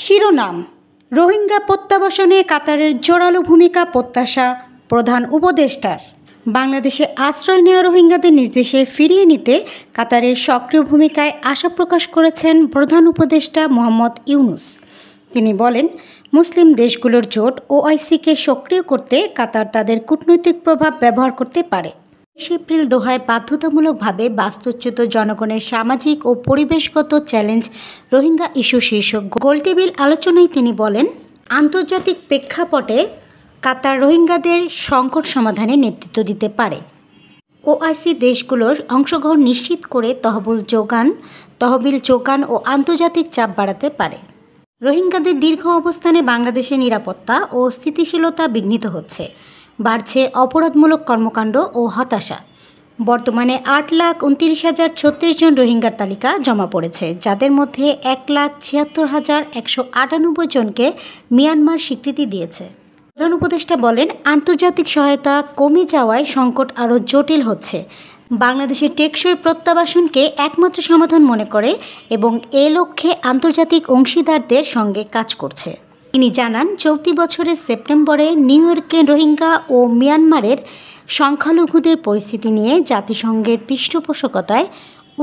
শিরোনাম: রোহিঙ্গা প্রত্যাবাসনে কাতারের জোরালো ভূমিকা প্রত্যাশা প্রধান উপদেষ্টার। বাংলাদেশে আশ্রয় নেওয়া রোহিঙ্গাদের নিজ দেশে ফিরিয়ে নিতে কাতারের সক্রিয় ভূমিকায় আশা প্রকাশ করেছেন প্রধান উপদেষ্টা মোহাম্মদ ইউনূস। তিনি বলেন, মুসলিম দেশগুলোর জোট ওআইসিকে সক্রিয় করতে কাতার তাদের কূটনৈতিক প্রভাব ব্যবহার করতে পারে। ২০ এপ্রিল দোহায় বাধ্যতামূলকভাবে বাস্তুচ্যুত জনগণের সামাজিক ও পরিবেশগত চ্যালেঞ্জ রোহিঙ্গা ইস্যু শীর্ষক গোলটেবিল আলোচনায় তিনি বলেন, আন্তর্জাতিক প্রেক্ষাপটে কাতার রোহিঙ্গাদের সংকট সমাধানে নেতৃত্ব দিতে পারে। ওআইসি দেশগুলোর অংশগ্রহণ নিশ্চিত করে তহবিল যোগান ও আন্তর্জাতিক চাপ বাড়াতে পারে। রোহিঙ্গাদের দীর্ঘ অবস্থানে বাংলাদেশের নিরাপত্তা ও স্থিতিশীলতা বিঘ্নিত হচ্ছে। বাড়ছে অপরাধমূলক কর্মকাণ্ড ও হতাশা। বর্তমানে 8,29,036 জন রোহিঙ্গার তালিকা জমা পড়েছে, যাদের মধ্যে 1,76,198 জনকে মিয়ানমার স্বীকৃতি দিয়েছে। প্রধান উপদেষ্টা বলেন, আন্তর্জাতিক সহায়তা কমে যাওয়ায় সংকট আরও জটিল হচ্ছে। বাংলাদেশের টেকসই প্রত্যাবাসনকে একমাত্র সমাধান মনে করে এবং এ লক্ষ্যে আন্তর্জাতিক অংশীদারদের সঙ্গে কাজ করছে। তিনি জানান, চলতি বছরের সেপ্টেম্বরে নিউ ইয়র্কে রোহিঙ্গা ও মিয়ানমারের সংখ্যালঘুদের পরিস্থিতি নিয়ে জাতিসংঘের পৃষ্ঠপোষকতায়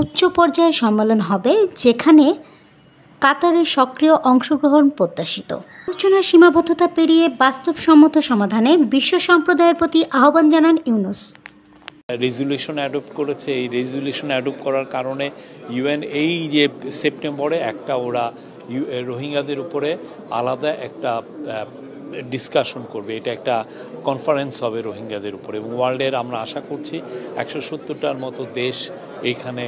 উচ্চ পর্যায়ের সম্মেলন হবে, যেখানে কাতারের সক্রিয় অংশগ্রহণ প্রত্যাশিত। আলোচনার সীমাবদ্ধতা পেরিয়ে বাস্তবসম্মত সমাধানে বিশ্ব সম্প্রদায়ের প্রতি আহ্বান জানান ইউনূস। রেজুলেশন অ্যাডপ্ট করেছে। এই রেজুলেশন অ্যাডপ্ট করার কারণে ইউএন এই যে সেপ্টেম্বরে একটা ওরা রোহিঙ্গাদের উপরে আলাদা একটা ডিসকাশন করবে। এটা একটা কনফারেন্স হবে রোহিঙ্গাদের উপরে এবং ওয়ার্ল্ডের আমরা আশা করছি 170টার মতো দেশ এইখানে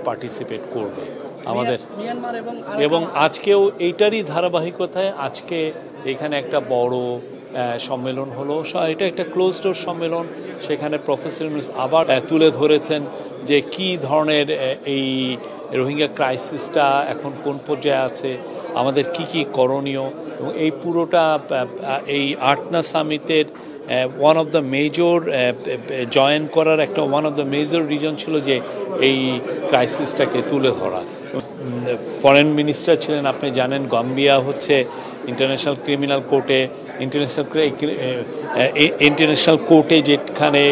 পার্টিসিপেট করবে আমাদের। এবং আজকেও এইটারই ধারাবাহিকতায় আজকে এখানে একটা বড় সম্মেলন হলো। এটা একটা ক্লোজ ডোর সম্মেলন। সেখানে প্রফেসর ইউনূস আবার তুলে ধরেছেন যে কি ধরনের এই রোহিঙ্গা ক্রাইসিসটা এখন কোন পর্যায়ে আছে, আমাদের কি কি করণীয়। এবং এই পুরোটা এই আটনা সামিটের one of the major join করার একটা one of the major reason ছিল যে এই ক্রাইসিসটাকে তুলে ধরা। ফরেন মিনিস্টার ছিলেন, আপনি জানেন, গাম্বিয়া হচ্ছে ইন্টারন্যাশনাল ক্রিমিনাল কোর্টে ইন্টারন্যাশনাল কোর্টে যেখানে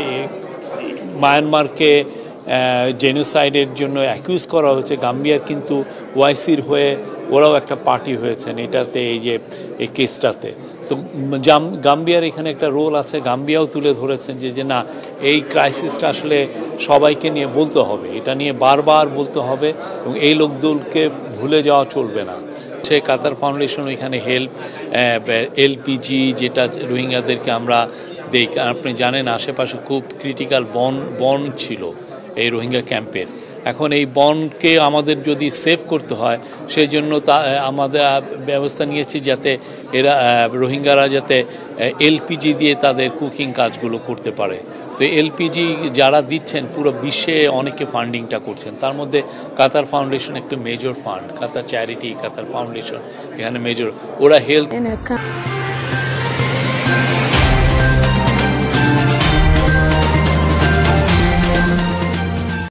মায়ানমারকে জেনোসাইডের জন্য অ্যাকিউজ করা হয়েছে। গাম্বিয়ার কিন্তু ওআইসির হয়ে ওরাও একটা পার্টি হয়েছেন এটাতে, এই যে এই কেসটাতে। তো গাম্বিয়ার এখানে একটা রোল আছে। গাম্বিয়াও তুলে ধরেছেন যে না, এই ক্রাইসিসটা আসলে সবাইকে নিয়ে বলতে হবে, এটা নিয়ে বারবার বলতে হবে এবং এই লোকদলকে ভুলে যাওয়া চলবে না। সে কাতার ফাউন্ডেশন ওইখানে এলপিজি যেটা রোহিঙ্গাদেরকে আমরা দেই, আপনি জানেন আশেপাশে খুব ক্রিটিক্যাল বন ছিল এই রোহিঙ্গা ক্যাম্পের। এখন এই বনকে আমাদের যদি সেভ করতে হয়, সেই জন্য আমাদের ব্যবস্থা নিয়েছি যাতে রোহিঙ্গারা যাতে এলপিজি দিয়ে তাদের কুকিং কাজগুলো করতে পারে। তো এলপিজি যারা দিচ্ছেন পুরো বিশ্বে অনেকে ফান্ডিংটা করছেন, তার মধ্যে কাতার ফাউন্ডেশন একটা মেজর ফান্ড, কাতার চ্যারিটি, কাতার ফাউন্ডেশন এখানে মেজর, ওরা হেলথ